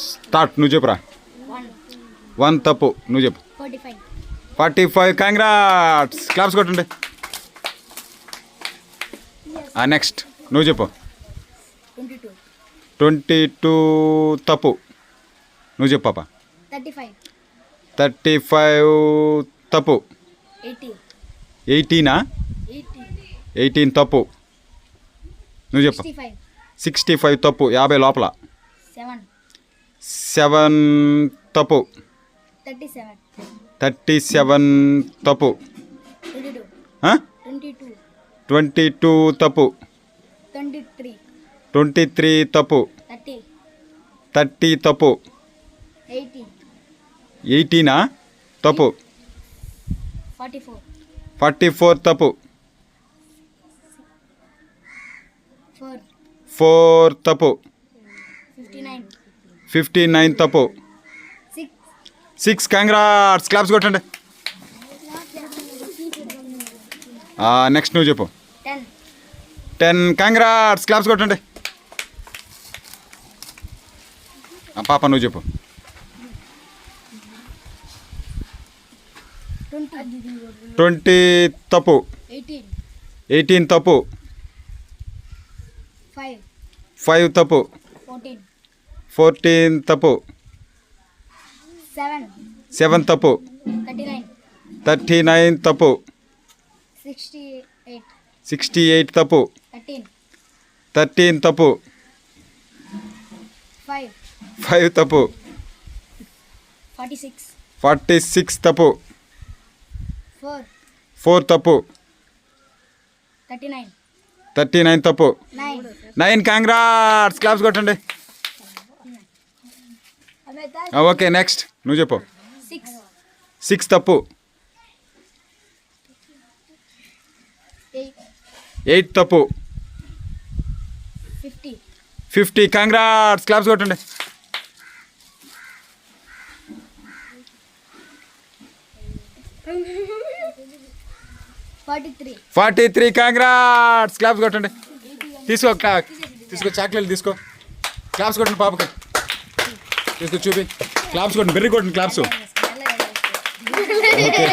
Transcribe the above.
Start. నువ్వు చెప్పురా. 1 తప్పు. నువ్వు చెప్పు. 45. కంగ్రాట్స్. క్లాప్స్ కొట్టండి. నెక్స్ట్ నువ్వు చెప్పు. 22 తప్పు. నువ్వు చెప్పు పాప. 35 తప్పు. 18 తప్పు. నువ్వు చెప్పు. 65 తప్పు. 50 లోపల. 7 తప్పు. 37 తప్పు. 22 తప్పు. 23 తప్పు. 30 తప్పు. 18 తప్పు. 44 తప్పు. 4 తప్పు. 59 తప్పు. 6. కంగ్రాట్స్. క్లాప్స్ కొట్టండి. నెక్స్ట్ నువ్వు చెప్పు. 10. కంగ్రాట్స్. క్లాప్స్ కొట్టండి. పాప నువ్వు చెప్పు. 20 తప్పు. 18 తప్పు. 5 తప్పు. 14 తప్పు. 7 తప్పు. 39 తప్పు. 68 తప్పు. 13 తప్పు. 5 తప్పు. 46 తప్పు. 4 తప్పు. 39 తప్పు. 9. కంగ్రాట్స్. క్లాప్స్ కొట్టండి. ఓకే నెక్స్ట్ నువ్వు చెప్పు. 6 తప్పు. 8 తప్పు. 50. కంగ్రాట్స్. క్లాప్స్ కొట్టండి. 43. కంగ్రాట్స్. క్లాప్స్ కొట్టండి. తీసుకో చాక్లెట్ తీసుకో. క్లాప్స్ కొట్టండి పాపకి. తీసుకో చూపి. క్లాప్స్ కొట్టండి. బెర్రీ కొట్టండి. క్లాప్స్. ఓకే